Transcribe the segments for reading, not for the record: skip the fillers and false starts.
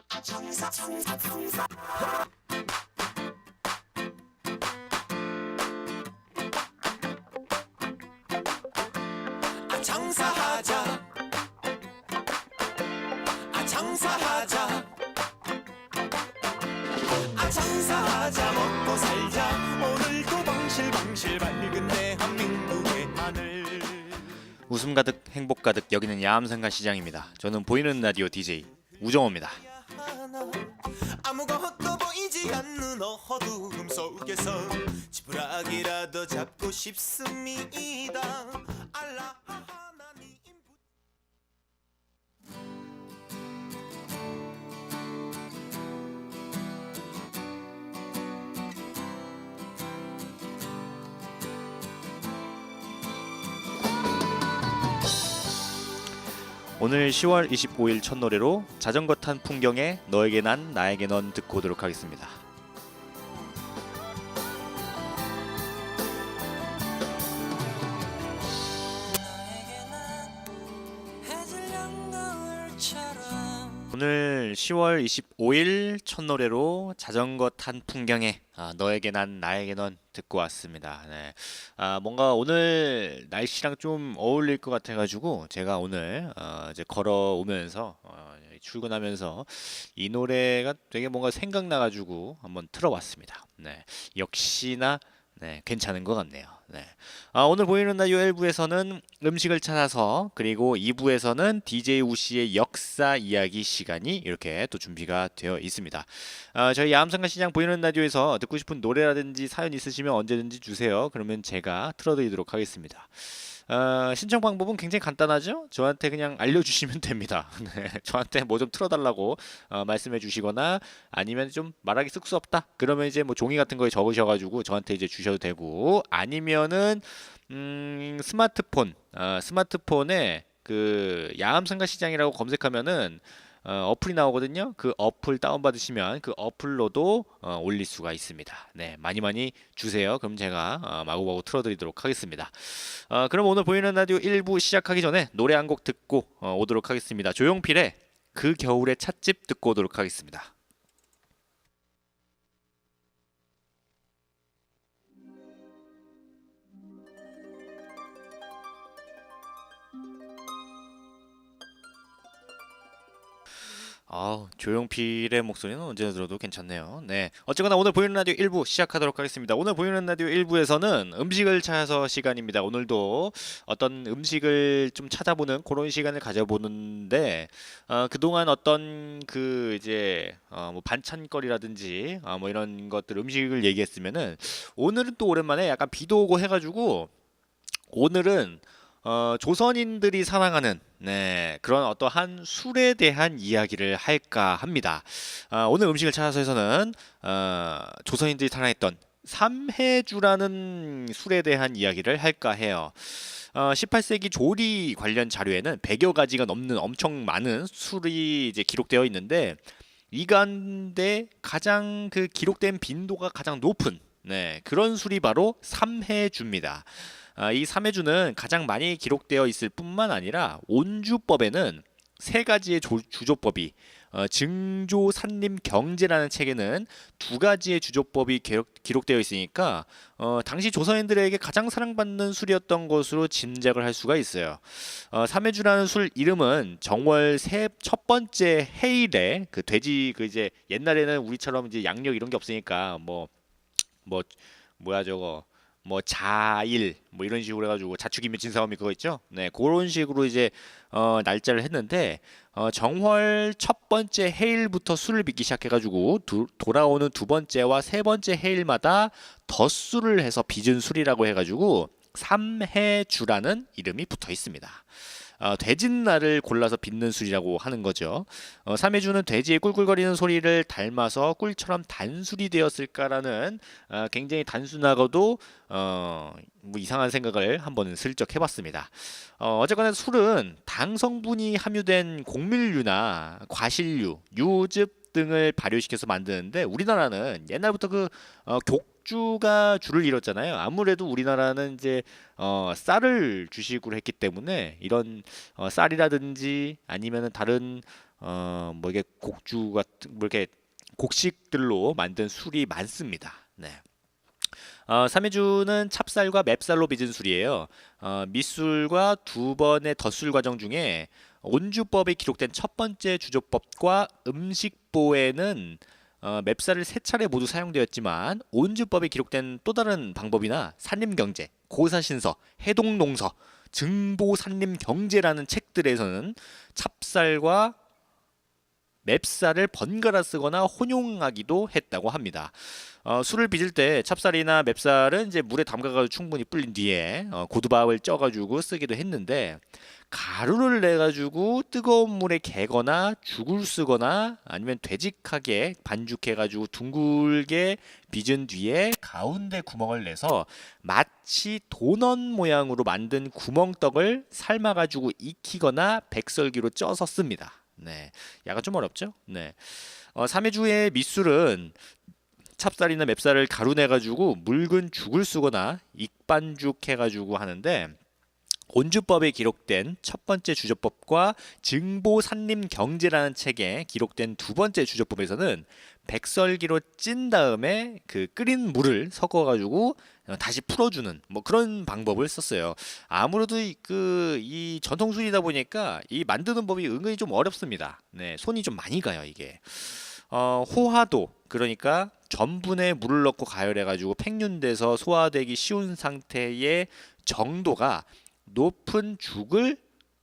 장사하자 장사하자 장사하자 먹고 살자 오늘도 방실방실 밝은 대한민국의 하늘. 웃음 가득 행복 가득 여기는 야암상가 시장입니다. 저는 보이는 라디오 DJ 우정호입니다. 아무것도 보이지 않는 어두움 속에서 지푸라기라도 잡고 싶습니다. 알라 하나님. 오늘 10월 25일 첫 노래로 자전거 탄 풍경에 너에게 난 나에게 넌 듣고 오도록 하겠습니다. 오늘 10월 25일 첫 노래로 자전거 탄 풍경에 너에게 난 나에게 넌 듣고 왔습니다. 네. 뭔가 오늘 날씨랑 좀 어울릴 것 같아가지고 제가 오늘 이제 걸어오면서 출근하면서 이 노래가 되게 뭔가 생각나가지고 한번 틀어봤습니다. 네. 역시나 네, 괜찮은 것 같네요. 네. 오늘 보이는 라디오 1부에서는 음식을 찾아서 그리고 2부에서는 DJ 우씨의 역사 이야기 시간이 이렇게 또 준비가 되어 있습니다. 저희 야암상가 시장 보이는 라디오에서 듣고 싶은 노래라든지 사연 있으시면 언제든지 주세요. 그러면 제가 틀어드리도록 하겠습니다. 신청 방법은 굉장히 간단하죠? 저한테 그냥 알려주시면 됩니다. 네, 저한테 뭐 좀 틀어달라고 말씀해 주시거나 아니면 좀 말하기 쑥스럽다 그러면 이제 뭐 종이 같은 거에 적으셔가지고 저한테 이제 주셔도 되고 아니면은 스마트폰에 그 야암상가 시장이라고 검색하면은 어플이 나오거든요. 그 어플 다운받으시면 그 어플로도 올릴 수가 있습니다. 네, 많이 주세요. 그럼 제가 마구마구 틀어드리도록 하겠습니다. 그럼 오늘 보이는 라디오 1부 시작하기 전에 노래 한 곡 듣고 오도록 하겠습니다. 조용필의 그 겨울의 찻집 듣고 오도록 하겠습니다. 조용필의 목소리는 언제나 들어도 괜찮네요. 네. 어쨌거나 오늘 보이는 라디오 1부 시작하도록 하겠습니다. 오늘 보이는 라디오 1부에서는 음식을 찾아서 시간입니다. 오늘도 어떤 음식을 좀 찾아보는 그런 시간을 가져보는데 그동안 어떤 그 이제 뭐 반찬거리라든지 뭐 이런 것들 음식을 얘기했으면은 오늘은 또 오랜만에 약간 비도 오고 해가지고 오늘은 조선인들이 사랑하는 그런 어떠한 술에 대한 이야기를 할까 합니다. 오늘 음식을 찾아서에서는 조선인들이 사랑했던 삼해주라는 술에 대한 이야기를 할까 해요. 18세기 조리 관련 자료에는 100여 가지가 넘는 엄청 많은 술이 이제 기록되어 있는데 이 가운데 가장 그 기록된 빈도가 가장 높은 그런 술이 바로 삼해주입니다. 이 삼해주는 가장 많이 기록되어 있을 뿐만 아니라 온주법에는 세 가지의 주조법이 증조산림경제라는 책에는 두 가지의 주조법이 기록되어 있으니까 당시 조선인들에게 가장 사랑받는 술이었던 것으로 짐작을 할 수가 있어요. 삼해주라는 술 이름은 정월 첫 번째 해일에 그 돼지 그 이제 옛날에는 우리처럼 이제 양력 이런 게 없으니까 뭐야 저거 뭐 자일 뭐 이런 식으로 해가지고 자축이면 진사오미 그거 있죠? 네, 그런 식으로 이제 날짜를 했는데 정월 첫 번째 해일부터 술을 빚기 시작해가지고 돌아오는 두 번째와 세 번째 해일마다 덧술을 해서 빚은 술이라고 해가지고 삼해주라는 이름이 붙어 있습니다. 돼진날을 골라서 빚는 술이라고 하는 거죠. 삼해주는 돼지의 꿀꿀거리는 소리를 닮아서 꿀처럼 단술이 되었을까라는 굉장히 단순하고도 뭐 이상한 생각을 한번 슬쩍 해봤습니다. 어쨌거나 술은 당 성분이 함유된 곡밀류나 과실류, 유즙 등을 발효시켜서 만드는데 우리나라는 옛날부터 그 곡주가 주를 이뤘잖아요. 아무래도 우리나라는 이제 쌀을 주식으로 했기 때문에 이런 쌀이라든지 아니면은 다른 뭐 이게 곡주 같은 뭐 이렇게 곡식들로 만든 술이 많습니다. 네. 삼해주는 찹쌀과 맵쌀로 빚은 술이에요. 밑술과 두 번의 덧술 과정 중에 온주법에 기록된 첫 번째 주조법과 음식보에는 맵쌀을 세 차례 모두 사용되었지만 온주법에 기록된 또 다른 방법이나 산림경제, 고사신서, 해동농서, 증보산림경제라는 책들에서는 찹쌀과 맵쌀을 번갈아 쓰거나 혼용하기도 했다고 합니다. 술을 빚을 때 찹쌀이나 맵쌀은 이제 물에 담가가지고 충분히 불린 뒤에 고두밥을 쪄가지고 쓰기도 했는데 가루를 내가지고 뜨거운 물에 개거나 죽을 쓰거나 아니면 되직하게 반죽해가지고 둥글게 빚은 뒤에 가운데 구멍을 내서 마치 도넛 모양으로 만든 구멍떡을 삶아가지고 익히거나 백설기로 쪄서 씁니다. 네, 약간 좀 어렵죠? 네, 삼해주의 밑술은 찹쌀이나 맵쌀을 가루 내가지고 묽은 죽을 쓰거나 익반죽 해가지고 하는데 온주법에 기록된 첫 번째 주조법과 증보산림경제라는 책에 기록된 두 번째 주조법에서는 백설기로 찐 다음에 그 끓인 물을 섞어가지고 다시 풀어주는 뭐 그런 방법을 썼어요. 아무래도 이 전통술이다 보니까 이 만드는 법이 은근히 좀 어렵습니다. 네, 손이 좀 많이 가요 이게. 호화도 그러니까 전분에 물을 넣고 가열해가지고 팽윤돼서 소화되기 쉬운 상태의 정도가 높은 죽을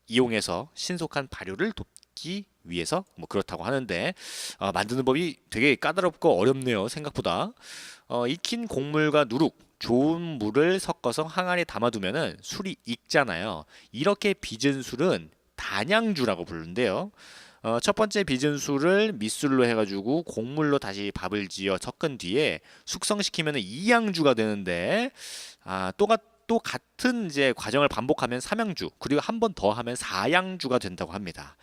이용해서 신속한 발효를 돕기 위해서 뭐 그렇다고 하는데 만드는 법이 되게 까다롭고 어렵네요 생각보다. 익힌 곡물과 누룩 좋은 물을 섞어서 항아리에 담아두면은 술이 익잖아요. 이렇게 빚은 술은 단양주라고 부르는데요. 첫 번째 빚은 술을 밑술로 해가지고 곡물로 다시 밥을 지어 섞은 뒤에 숙성시키면 이양주가 되는데 또 같은 이제 과정을 반복하면 삼양주 그리고 한 번 더 하면 사양주가 된다고 합니다.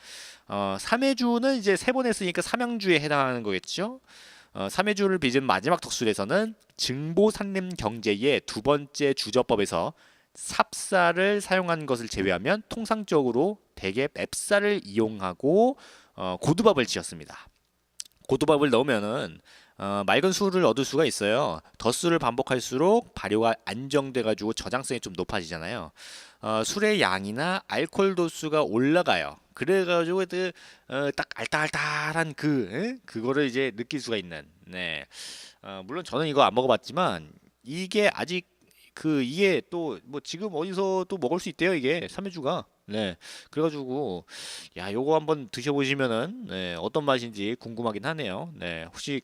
삼해주는 이제 세 번 했으니까 삼양주에 해당하는 거겠죠. 삼해주를 빚은 마지막 덕술에서는 증보산림경제의 두 번째 주저법에서 삽쌀을 사용한 것을 제외하면 통상적으로 대개 맵쌀을 이용하고 고두밥을 지었습니다. 고두밥을 넣으면은 맑은 술을 얻을 수가 있어요. 덧술을 반복할수록 발효가 안정돼가지고 저장성이 좀 높아지잖아요. 술의 양이나 알코올 도수가 올라가요. 그래가지고 딱 알딸알딸한 그거를 이제 느낄 수가 있는. 네. 물론 저는 이거 안 먹어봤지만 이게 아직 이게 또 뭐 지금 어디서 또 먹을 수 있대요 이게 삼해주가. 네. 그래가지고 야 요거 한번 드셔보시면은 네, 어떤 맛인지 궁금하긴 하네요. 네. 혹시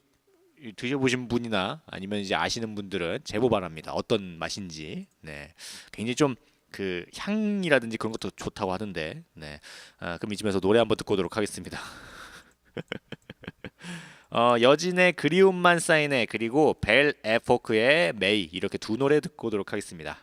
드셔보신 분이나 아니면 이제 아시는 분들은 제보 바랍니다. 어떤 맛인지. 네. 굉장히 좀 그 향이라든지 그런 것도 좋다고 하던데. 네. 그럼 이쯤에서 노래 한번 듣고 오도록 하겠습니다. 여진의 그리움만 쌓이네 그리고 벨 에포크의 메이 이렇게 두 노래 듣고 오도록 하겠습니다.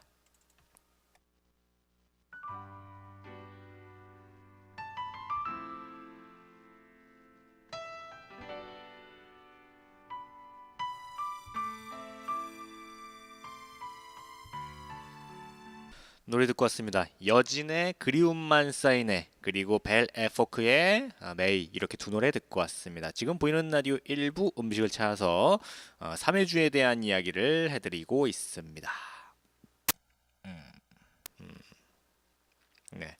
노래 듣고 왔습니다. 여진의 그리움만 쌓이네 그리고 벨 에포크의 메이 이렇게 두 노래 듣고 왔습니다. 지금 보이는 라디오 1부 음식을 찾아서 삼해주에 대한 이야기를 해드리고 있습니다. 네.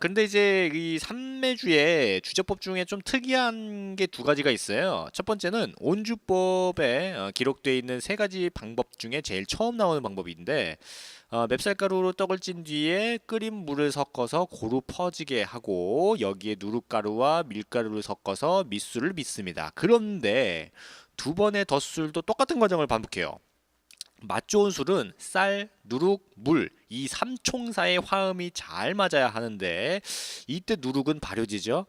근데 이제 이 삼매주의 주제법 중에 좀 특이한 게 두 가지가 있어요. 첫 번째는 온주법에 기록되어 있는 세 가지 방법 중에 제일 처음 나오는 방법인데 맵쌀가루로 떡을 찐 뒤에 끓인 물을 섞어서 고루 퍼지게 하고 여기에 누룩가루와 밀가루를 섞어서 밑술을 빚습니다. 그런데 두 번의 덧술도 똑같은 과정을 반복해요. 맛 좋은 술은 쌀, 누룩, 물 이 삼총사의 화음이 잘 맞아야 하는데 이때 누룩은 발효지죠.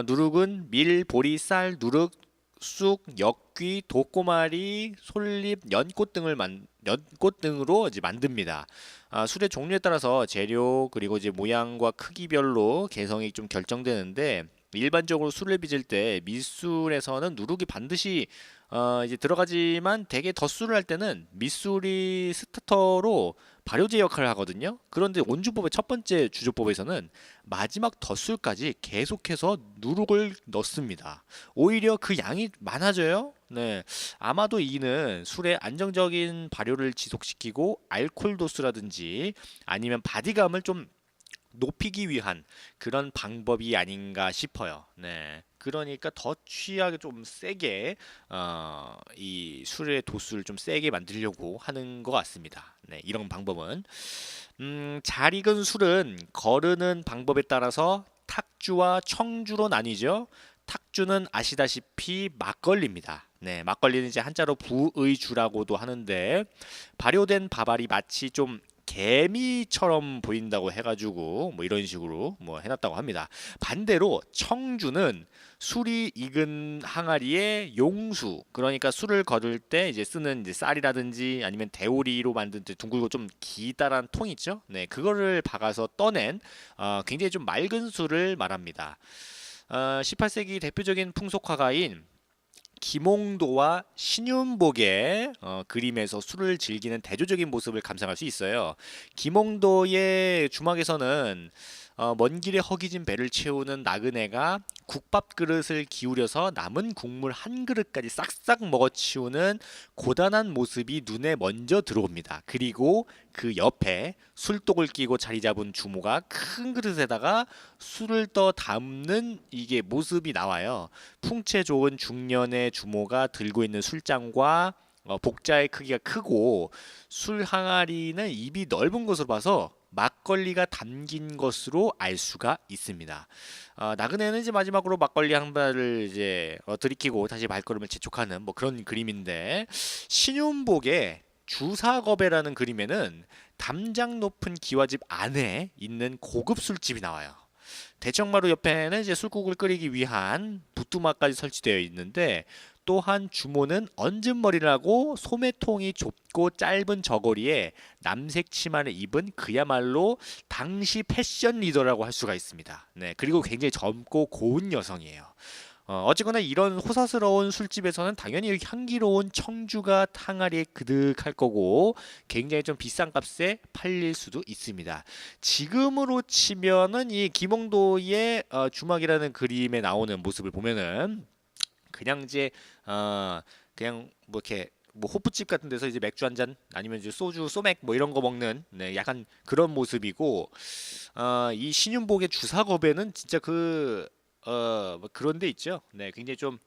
누룩은 밀, 보리, 쌀, 누룩, 쑥, 엿귀, 독고마리, 솔잎, 연꽃 등으로 이제 만듭니다. 술의 종류에 따라서 재료 그리고 이제 모양과 크기별로 개성이 좀 결정되는데 일반적으로 술을 빚을 때 밑술에서는 누룩이 반드시 이제 들어가지만 대개 덧술을 할 때는 밑술이 스타터로 발효제 역할을 하거든요. 그런데 온주법의 첫 번째 주조법에서는 마지막 덧술까지 계속해서 누룩을 넣습니다. 오히려 그 양이 많아져요. 네, 아마도 이는 술의 안정적인 발효를 지속시키고 알코올 도수라든지 아니면 바디감을 좀 높이기 위한 그런 방법이 아닌가 싶어요. 네. 그러니까 더 취하게 좀 세게 이 술의 도수를 좀 세게 만들려고 하는 것 같습니다. 네, 이런 방법은 잘 익은 술은 거르는 방법에 따라서 탁주와 청주로 나뉘죠. 탁주는 아시다시피 막걸리입니다. 네, 막걸리는 이제 한자로 부의주라고도 하는데 발효된 밥알이 마치 좀 개미처럼 보인다고 해가지고 뭐 이런 식으로 뭐 해놨다고 합니다. 반대로 청주는 술이 익은 항아리에 용수, 그러니까 술을 거를 때 이제 쓰는 이제 쌀이라든지 아니면 대오리로 만든 둥글고 좀 기다란 통 있죠. 네, 그거를 박아서 떠낸 굉장히 좀 맑은 술을 말합니다. 18세기 대표적인 풍속화가인 김홍도와 신윤복의 그림에서 술을 즐기는 대조적인 모습을 감상할 수 있어요. 김홍도의 주막에서는 먼 길에 허기진 배를 채우는 나그네가 국밥 그릇을 기울여서 남은 국물 한 그릇까지 싹싹 먹어치우는 고단한 모습이 눈에 먼저 들어옵니다. 그리고 그 옆에 술독을 끼고 자리 잡은 주모가 큰 그릇에다가 술을 떠 담는 이게 모습이 나와요. 풍채 좋은 중년의 주모가 들고 있는 술잔과 복자의 크기가 크고 술 항아리는 입이 넓은 것으로 봐서 막걸리가 담긴 것으로 알 수가 있습니다. 나그네는 이제 마지막으로 막걸리 한 발을 이제 들이키고 다시 발걸음을 재촉하는 뭐 그런 그림인데 신윤복의 주사겁에라는 그림에는 담장 높은 기와집 안에 있는 고급 술집이 나와요. 대청마루 옆에는 이제 술국을 끓이기 위한 부뚜막까지 설치되어 있는데 또한 주모는 얹은 머리를 하고 소매통이 좁고 짧은 저고리에 남색 치마를 입은 그야말로 당시 패션 리더라고 할 수가 있습니다. 네, 그리고 굉장히 젊고 고운 여성이에요. 어쨌거나 이런 호사스러운 술집에서는 당연히 향기로운 청주가 항아리에 그득할 거고 굉장히 좀 비싼 값에 팔릴 수도 있습니다. 지금으로 치면은 이 김홍도의 주막이라는 그림에 나오는 모습을 보면은 그냥 이제 그냥 뭐 이렇게 뭐 호프집 같은 데서 이제 맥주 한 잔 아니면 이제 소주 소맥 뭐 이런 거 먹는 네, 약간 그런 모습이고 이 신윤복의 주사겁에는 진짜 뭐 그런 데 있죠. 네, 굉장히 좀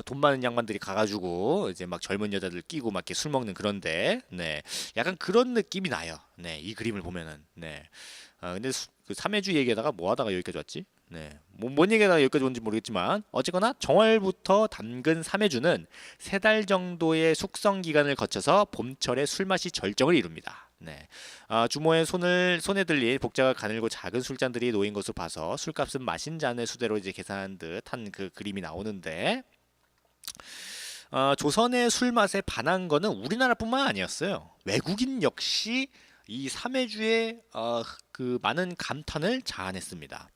돈 많은 양반들이 가가지고 이제 막 젊은 여자들 끼고 막 이렇게 술 먹는 그런데 네, 약간 그런 느낌이 나요. 네, 이 그림을 보면은 네. 근데 그 삼해주 얘기하다가 뭐 하다가 여기까지 왔지? 네, 뭔 얘기가 여기까지 온지 모르겠지만 어쨌거나 정월부터 담근 삼해주는 3달 정도의 숙성 기간을 거쳐서 봄철에 술맛이 절정을 이룹니다. 네, 주모의 손에 들린 복자가 가늘고 작은 술잔들이 놓인 것을 봐서 술값은 마신 잔의 수대로 이제 계산한 듯한 그 그림이 나오는데 조선의 술 맛에 반한 거는 우리나라뿐만 아니었어요. 외국인 역시 이 삼해주의 그 많은 감탄을 자아냈습니다.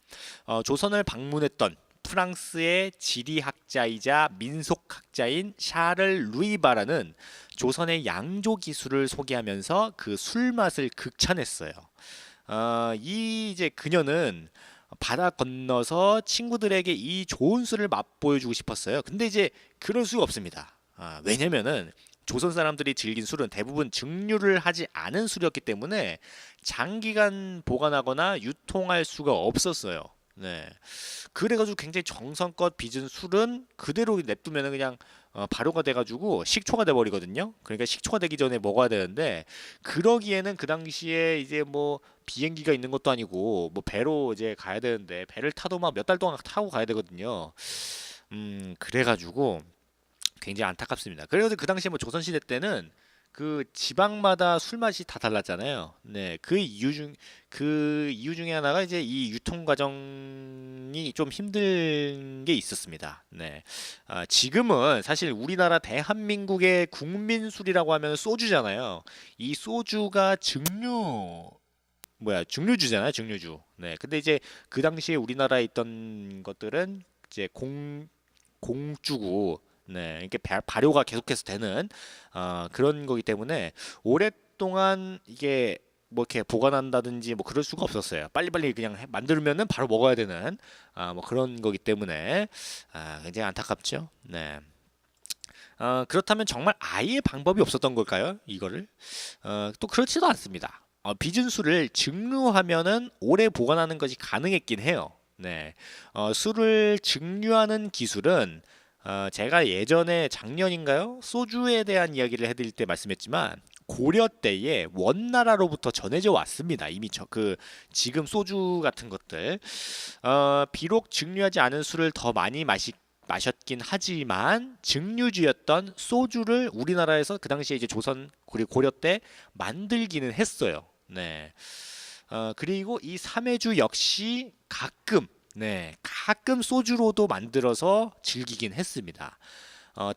조선을 방문했던 프랑스의 지리학자이자 민속학자인 샤를 루이바라는 조선의 양조 기술을 소개하면서 그 술 맛을 극찬했어요. 이 이제 그녀는 바다 건너서 친구들에게 이 좋은 술을 맛보여주고 싶었어요. 근데 이제 그럴 수가 없습니다. 왜냐면은 조선 사람들이 즐긴 술은 대부분 증류를 하지 않은 술이었기 때문에 장기간 보관하거나 유통할 수가 없었어요. 네. 그래가지고 굉장히 정성껏 빚은 술은 그대로 냅두면 그냥 발효가 돼가지고 식초가 돼버리거든요. 그러니까 식초가 되기 전에 먹어야 되는데 그러기에는 그 당시에 이제 뭐 비행기가 있는 것도 아니고 뭐 배로 이제 가야 되는데 배를 타도 막 몇 달 동안 타고 가야 되거든요. 그래가지고 굉장히 안타깝습니다. 그래서 그 당시에 뭐 조선시대 때는 그 지방마다 술 맛이 다 달랐잖아요. 네, 그 이유 중에 하나가 이제 이 유통 과정이 좀 힘든 게 있었습니다. 네, 지금은 사실 우리나라 대한민국의 국민 술이라고 하면 소주잖아요. 이 소주가 증류주잖아요, 증류주. 네, 근데 이제 그 당시에 우리나라에 있던 것들은 이제 공주고 네, 이렇게 발효가 계속해서 되는 그런 거기 때문에 동안 이게 뭐 이렇게 보관한다든지 뭐 그럴 수가 없었어요. 빨리빨리 그냥 만들면은 바로 먹어야 되는 뭐 그런 거기 때문에 굉장히 안타깝죠. 네. 그렇다면 정말 아예 방법이 없었던 걸까요? 이거를 또 그렇지도 않습니다. 빚은 술을 증류하면은 오래 보관하는 것이 가능했긴 해요. 네, 술을 증류하는 기술은 제가 예전에 작년인가요? 소주에 대한 이야기를 해드릴 때 말씀했지만 고려 때에 원나라로부터 전해져 왔습니다. 이미 지금 소주 같은 것들 비록 증류하지 않은 술을 더 많이 마셨긴 하지만 증류주였던 소주를 우리나라에서 그 당시에 이제 조선 그리고 고려 때 만들기는 했어요. 네. 그리고 이 삼해주 역시 가끔 소주로도 만들어서 즐기긴 했습니다.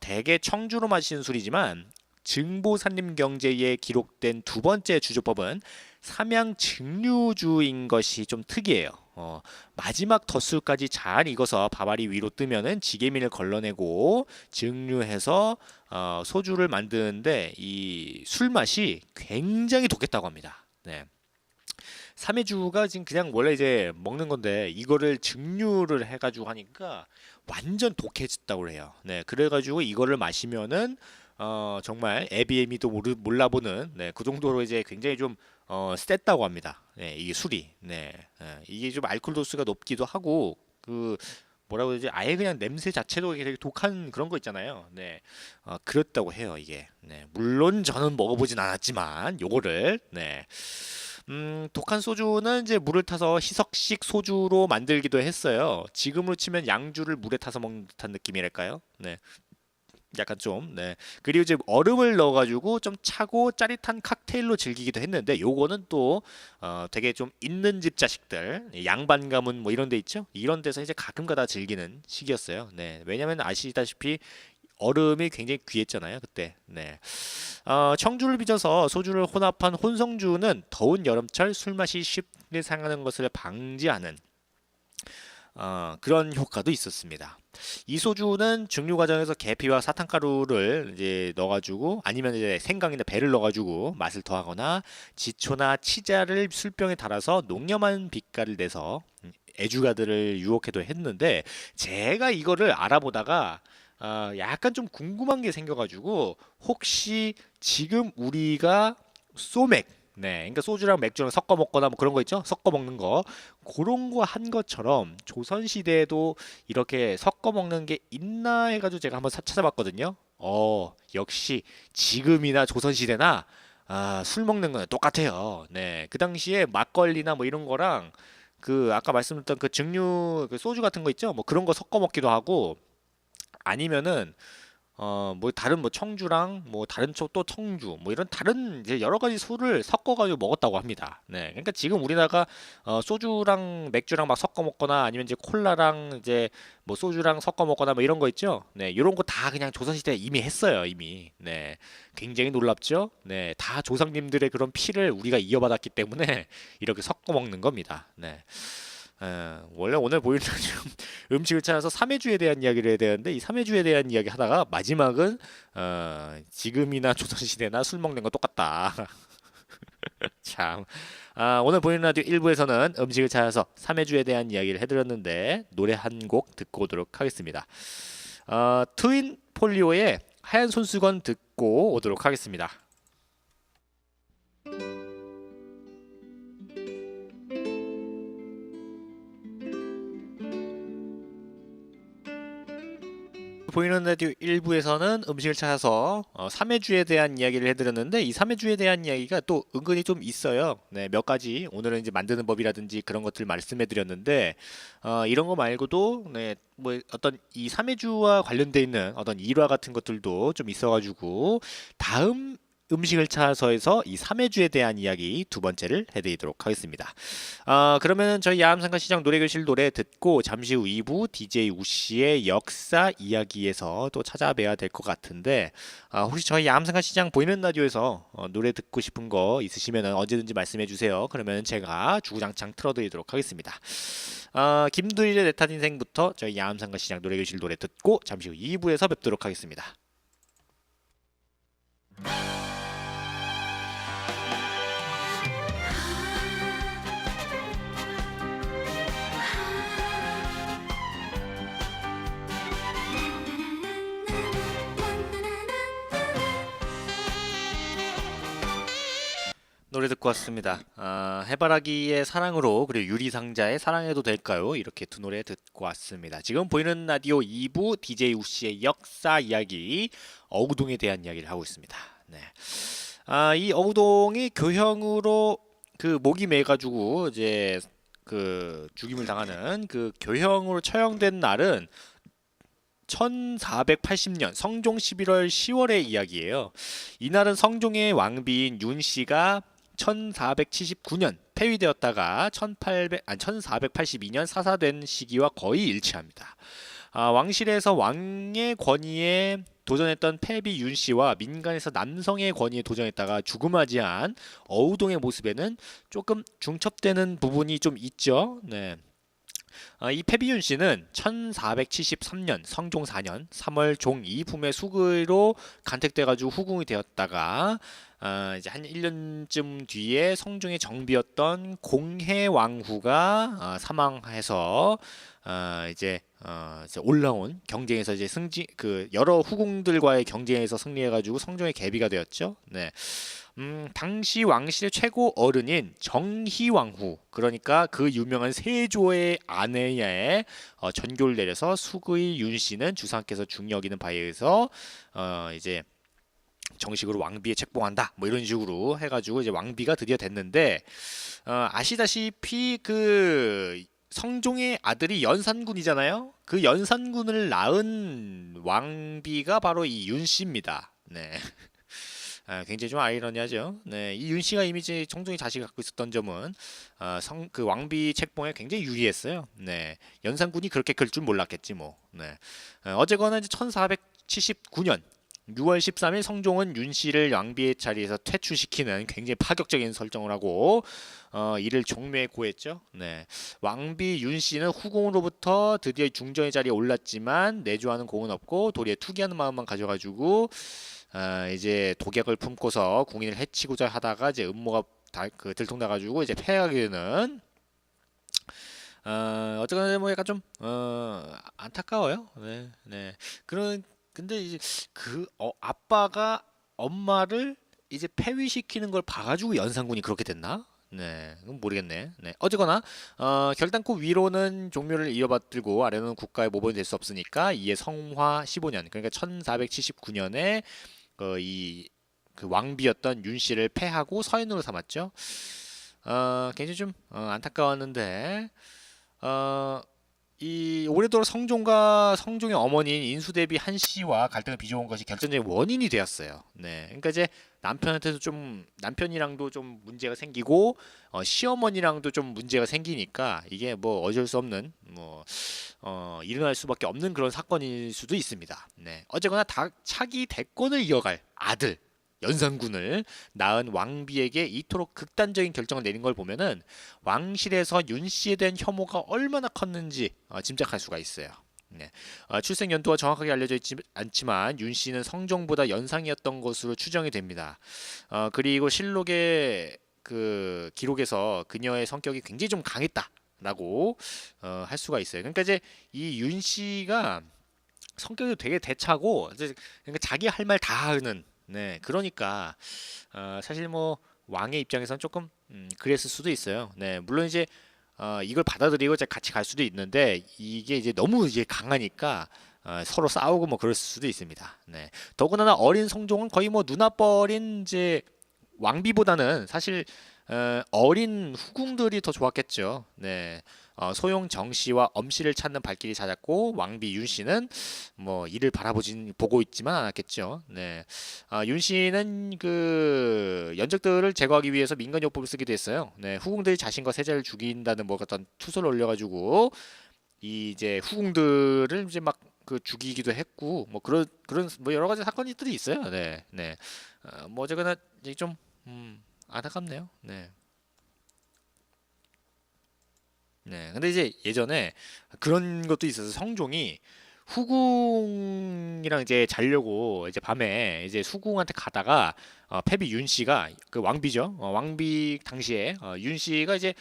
대개 청주로 마시는 술이지만 증보산림경제에 기록된 두 번째 주조법은 삼양 증류주인 것이 좀 특이해요. 마지막 덧술까지 잘 익어서 밥알이 위로 뜨면은 지게민을 걸러내고 증류해서 소주를 만드는데 이 술 맛이 굉장히 독했다고 합니다. 네. 삼해주가 지금 그냥 원래 이제 먹는 건데 이거를 증류를 해가지고 하니까 완전 독해졌다고 해요. 네, 그래가지고 이거를 마시면은 정말 애비애미도 몰라보는 그 정도로 이제 굉장히 좀 셌다고 합니다. 네, 이게 술이 이게 좀 알코올 도수가 높기도 하고 뭐라고 해야 되지? 아예 그냥 냄새 자체도 되게 독한 그런 거 있잖아요. 네, 그렇다고 해요 이게. 네, 물론 저는 먹어보진 않았지만 요거를 독한 소주는 이제 물을 타서 희석식 소주로 만들기도 했어요. 지금으로 치면 양주를 물에 타서 먹는 듯한 느낌이랄까요? 네. 약간 좀, 네. 그리고 이제 얼음을 넣어가지고 좀 차고 짜릿한 칵테일로 즐기기도 했는데, 요거는 또 되게 좀 있는 집 자식들, 양반 가문 뭐 이런 데 있죠? 이런 데서 이제 가끔가다 즐기는 시기였어요. 네. 왜냐면 아시다시피 얼음이 굉장히 귀했잖아요, 그때. 네. 청주를 빚어서 소주를 혼합한 혼성주는 더운 여름철 술맛이 쉽게 상하는 것을 방지하는 그런 효과도 있었습니다. 이 소주는 증류 과정에서 계피와 사탕가루를 이제 넣어가지고 아니면 이제 생강이나 배를 넣어가지고 맛을 더하거나 지초나 치자를 술병에 달아서 농염한 빛깔을 내서 애주가들을 유혹해도 했는데 제가 이거를 알아보다가 약간 좀 궁금한 게 생겨가지고 혹시 지금 우리가 소맥 그러니까 소주랑 맥주랑 섞어 먹거나 뭐 그런 거 있죠? 섞어 먹는 거 그런 거 한 것처럼 조선 시대에도 이렇게 섞어 먹는 게 있나 해가지고 제가 한번 찾아봤거든요. 역시 지금이나 조선 시대나 술 먹는 건 똑같아요. 네, 그 당시에 막걸리나 뭐 이런 거랑 아까 말씀드렸던 그 증류 소주 같은 거 있죠? 뭐 그런 거 섞어 먹기도 하고 아니면은 뭐 다른 뭐 청주랑 뭐 다른 또 청주 뭐 이런 다른 이제 여러 가지 술을 섞어 가지고 먹었다고 합니다. 네. 그러니까 지금 우리나라가 소주랑 맥주랑 막 섞어 먹거나 아니면 이제 콜라랑 이제 뭐 소주랑 섞어 먹거나 뭐 이런 거 있죠. 네. 이런 거 다 그냥 조선 시대에 이미 했어요, 이미. 네. 굉장히 놀랍죠? 네. 다 조상님들의 그런 피를 우리가 이어받았기 때문에 이렇게 섞어 먹는 겁니다. 네. 원래 오늘 보이는 좀 음식을 찾아서 삼해주에 대한 이야기를 해야 되는데 이 삼해주에 대한 이야기 하다가 마지막은 지금이나 조선시대나 술 먹는 거 똑같다. 참. 오늘 보이는 라디오 1부에서는 음식을 찾아서 삼해주에 대한 이야기를 해드렸는데 노래 한 곡 듣고 오도록 하겠습니다. 트윈 폴리오의 하얀 손수건 듣고 오도록 하겠습니다. 보이는 라디오 1부에서는 음식을 찾아서 삼해주에 대한 이야기를 해드렸는데 이 삼해주에 대한 이야기가 또 은근히 좀 있어요. 네, 몇 가지 오늘은 이제 만드는 법이라든지 그런 것들 말씀해드렸는데 이런 거 말고도 뭐 어떤 이 삼해주와 관련돼 있는 어떤 일화 같은 것들도 좀 있어가지고 다음 음식을 찾아서에서 이 삼해주에 대한 이야기 두 번째를 해드리도록 하겠습니다. 그러면 저희 야암상가시장 노래교실 노래 듣고 잠시 후 2부 DJ 우씨의 역사 이야기에서 또 찾아뵈야 될 것 같은데 혹시 저희 야암상가시장 보이는 라디오에서 노래 듣고 싶은 거 있으시면 언제든지 말씀해 주세요. 그러면 제가 주구장창 틀어드리도록 하겠습니다. 김두일의 내탓 인생부터 저희 야암상가시장 노래교실 노래 듣고 잠시 후 2부에서 뵙도록 하겠습니다. 노래 듣고 왔습니다. 해바라기의 사랑으로 그리고 유리상자의 사랑해도 될까요? 이렇게 두 노래 듣고 왔습니다. 지금 보이는 라디오 2부 DJ 우씨의 역사 이야기 어우동에 대한 이야기를 하고 있습니다. 네. 이 어우동이 교형으로 그 목이 매가지고 이제 그 죽임을 당하는 그 교형으로 처형된 날은 1480년 성종 11월 10월의 이야기예요. 이날은 성종의 왕비인 윤씨가 1479년 폐위되었다가 1482년 사사된 시기와 거의 일치합니다. 왕실에서 왕의 권위에 도전했던 패비 윤씨와 민간에서 남성의 권위에 도전했다가 죽음맞이한 어우동의 모습에는 조금 중첩되는 부분이 좀 있죠. 네. 이 패비윤 씨는 1473년 성종 4년 3월 종2품의 수의로 간택돼가지고 후궁이 되었다가 이제 한 1년쯤 뒤에 성종의 정비였던 공해왕후가 사망해서 이제 올라온 경쟁에서 이제 승진 그 여러 후궁들과의 경쟁에서 승리해가지고 성종의 계비가 되었죠. 네. 당시 왕실의 최고 어른인 정희왕후, 그러니까 그 유명한 세조의 아내에 전교를 내려서 수의 윤씨는 주상께서 중요하기는 바에 의해서 이제 정식으로 왕비에 책봉한다 뭐 이런 식으로 해가지고 이제 왕비가 드디어 됐는데 아시다시피 그 성종의 아들이 연산군이잖아요. 그 연산군을 낳은 왕비가 바로 이 윤씨입니다. 네. 굉장히 좀 아이러니하죠. 네, 이 윤씨가 이미 이제 성종이 자식을 갖고 있었던 점은 그 왕비 책봉에 굉장히 유리했어요. 네, 연산군이 그렇게 클 줄 몰랐겠지 뭐. 네, 어쨌거나 이제 1479년 6월 13일 성종은 윤씨를 왕비의 자리에서 퇴출시키는 굉장히 파격적인 설정을 하고 이를 종묘에 고했죠. 네, 왕비 윤씨는 후궁으로부터 드디어 중정의 자리에 올랐지만 내조하는 공은 없고 도리어 투기하는 마음만 가져가지고 이제 독약을 품고서 궁인을 해치고자 하다가 이제 음모가 들통나가지고 이제 패하게 되는 어쨌거나 뭐 약간 좀 안타까워요. 네, 네. 근데 이제 그 아빠가 엄마를 이제 폐위시키는 걸 봐가지고 연산군이 그렇게 됐나? 네, 그건 모르겠네. 네, 어쨌거나 결단코 위로는 종묘를 이어받들고 아래로는 국가의 모범이 될 수 없으니까 이에 성화 15년, 그러니까 1479년에 그 왕비였던 윤씨를 패하고 서인으로 삼았죠. 굉장히 좀 안타까웠는데 이 오래도록 성종의 어머니인 인수대비 한씨와 갈등을 빚어온 것이 결정적인 원인이 되었어요. 네, 그러니까 이제 남편이랑도 좀 문제가 생기고 시어머니랑도 좀 문제가 생기니까 이게 뭐 어쩔 수 없는 뭐 일어날 수밖에 없는 그런 사건일 수도 있습니다. 네, 어쨌거나 차기 대권을 이어갈 아들 연산군을 낳은 왕비에게 이토록 극단적인 결정을 내린 걸 보면은 왕실에서 윤씨에 대한 혐오가 얼마나 컸는지 짐작할 수가 있어요. 네. 출생 연도가 정확하게 알려져 있지 않지만 윤씨는 성종보다 연상이었던 것으로 추정이 됩니다. 그리고 실록의 그 기록에서 그녀의 성격이 굉장히 좀 강했다라고 할 수가 있어요. 그러니까 이제 이 윤씨가 성격이 되게 대차고 그러니까 자기 할 말 다 하는, 네, 그러니까 사실 뭐 왕의 입장에서는 조금 그랬을 수도 있어요. 네, 물론 이제 이걸 받아들이고 이제 같이 갈 수도 있는데 이게 이제 너무 이제 강하니까 서로 싸우고 뭐 그럴 수도 있습니다. 네, 더군다나 어린 성종은 거의 뭐 눈아버린 이제 왕비보다는 사실 어린 후궁들이 더 좋았겠죠. 네. 소용 정씨와 엄씨를 찾는 발길이 잦았고 왕비 윤씨는 뭐 이를 보고 있지만 않았겠죠. 네. 윤씨는 그 연적들을 제거하기 위해서 민간요법을 쓰기도 했어요. 네. 후궁들이 자신과 세자를 죽인다는 뭐 어떤 투서를 올려가지고 이제 후궁들을 이제 막 그 죽이기도 했고 뭐 그런 뭐 여러 가지 사건들이 있어요. 네. 네. 뭐 어쨌거나 이제 좀 안타깝네요. 네. 네. 근데 이제 예전에 그런 것도 있어서 성종이 후궁이랑 이제 자려고 이제 밤에 이제 수궁한테 가다가 패비 윤 씨가 그 왕비죠. 왕비 당시에 윤 씨가 이제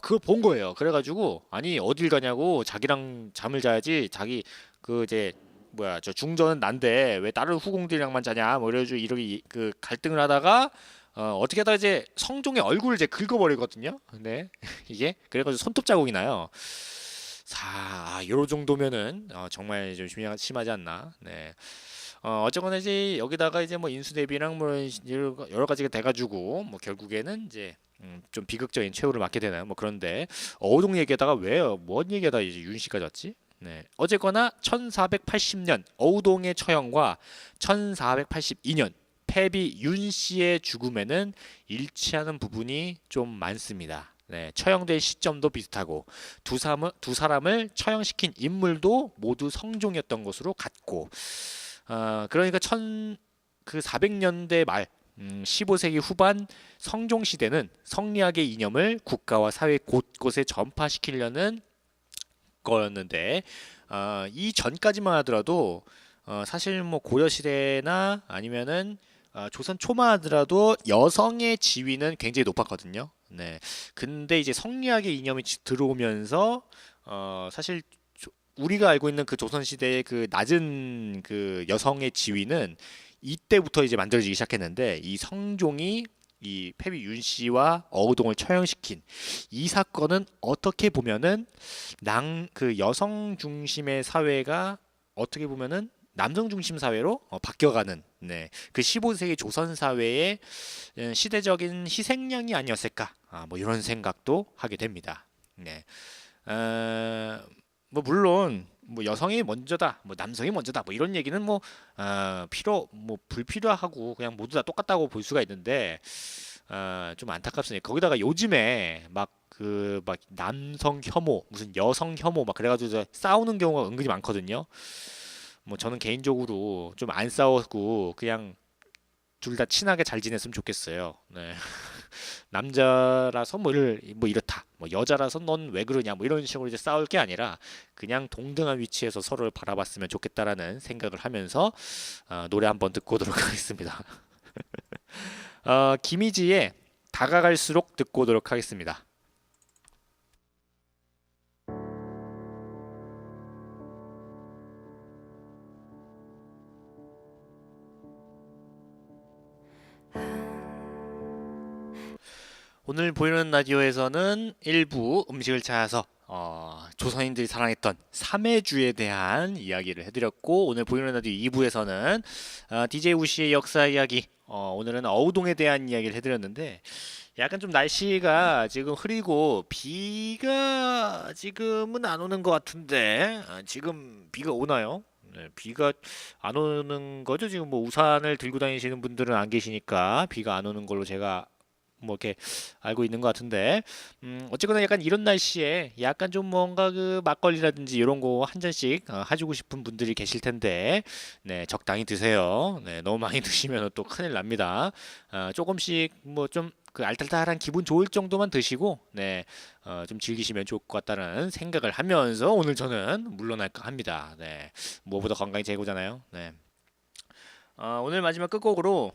그걸 본 거예요. 그래가지고 아니 어딜 가냐고 자기랑 잠을 자야지 자기 그 이제 뭐야 저 중전은 난데 왜 다른 후궁들이랑만 자냐 뭐 이래가지고 이렇게 그 갈등을 하다가 어떻게 하다 이제 성종의 얼굴을 이제 긁어버리거든요. 네, 이게 그래가지고 손톱 자국이 나요. 요 정도면은 정말 좀 심하지 않나. 네. 어쨌거나 이제 여기다가 이제 뭐 인수대비랑 뭐 여러 가지가 돼가지고 뭐 결국에는 이제 좀 비극적인 최후를 맞게 되나요? 뭐 그런데 어우동 얘기에다가 왜요? 뭔 얘기하다 이제 윤 씨까지 왔지? 네. 어쨌거나 1480년 어우동의 처형과 1482년 패비 윤 씨의 죽음에는 일치하는 부분이 좀 많습니다. 네, 처형된 시점도 비슷하고 두 사람을 처형시킨 인물도 모두 성종이었던 것으로 같고 그러니까 400년대 말 15세기 후반 성종 시대는 성리학의 이념을 국가와 사회 곳곳에 전파시키려는 거였는데 이 전까지만 하더라도 사실 뭐 고려 시대나 아니면은 조선 초만 하더라도 여성의 지위는 굉장히 높았거든요. 네. 근데 이제 성리학의 이념이 들어오면서 사실 우리가 알고 있는 그 조선 시대의 그 낮은 그 여성의 지위는 이때부터 이제 만들어지기 시작했는데 이 성종이 이 패비 윤 씨와 어우동을 처형시킨 이 사건은 어떻게 보면은 그 여성 중심의 사회가 어떻게 보면은 남성 중심 사회로 바뀌어가는 그 15세기 조선 사회의 시대적인 희생양이 아니었을까 뭐 이런 생각도 하게 됩니다. 네. 뭐 물론 뭐 여성이 먼저다, 뭐 남성이 먼저다, 뭐 이런 얘기는 뭐 불필요하고 그냥 모두 다 똑같다고 볼 수가 있는데 좀 안타깝습니다. 거기다가 요즘에 막 남성 혐오, 무슨 여성 혐오 막 그래가지고 싸우는 경우가 은근히 많거든요. 뭐 저는 개인적으로 좀 안 싸우고 그냥 둘 다 친하게 잘 지냈으면 좋겠어요. 네. 남자라서 뭐 이렇다. 뭐 여자라서 넌 왜 그러냐. 뭐 이런 식으로 이제 싸울 게 아니라 그냥 동등한 위치에서 서로를 바라봤으면 좋겠다라는 생각을 하면서 노래 한번 듣고 오도록 하겠습니다. 김희지의 다가갈수록 듣고 오도록 하겠습니다. 오늘 보이는 라디오에서는 일부 음식을 찾아서 조선인들이 사랑했던 삼해주에 대한 이야기를 해드렸고 오늘 보이는 라디오 2부에서는 DJ 우씨의 역사 이야기 오늘은 어우동에 대한 이야기를 해드렸는데 약간 좀 날씨가 지금 흐리고 비가 지금은 안 오는 것 같은데 지금 비가 오나요? 네, 비가 안 오는 거죠. 지금 뭐 우산을 들고 다니시는 분들은 안 계시니까 비가 안 오는 걸로 제가 뭐 이렇게 알고 있는 것 같은데 어쨌거나 약간 이런 날씨에 약간 좀 뭔가 그 막걸리라든지 이런 거 한 잔씩 해주고 싶은 분들이 계실 텐데 네 적당히 드세요. 네 너무 많이 드시면 또 큰일 납니다. 조금씩 뭐 좀 그 알딸딸한 기분 좋을 정도만 드시고 좀 즐기시면 좋을 것 같다는 생각을 하면서 오늘 저는 물러날까 합니다. 네 무엇보다 건강이 최고잖아요. 네 오늘 마지막 끝곡으로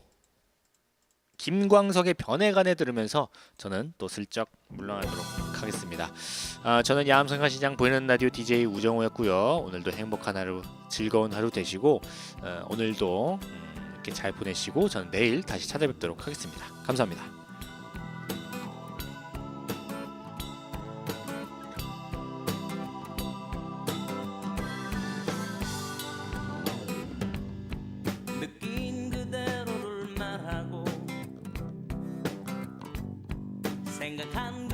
김광석의 변해간에 들으면서 저는 또 슬쩍 물러나도록 하겠습니다. 저는 야암성가시장 보이는 라디오 DJ 우정호였고요. 오늘도 행복한 하루, 즐거운 하루 되시고 오늘도 이렇게 잘 보내시고 저는 내일 다시 찾아뵙도록 하겠습니다. 감사합니다. 느낀 그대로를 말하고 생각한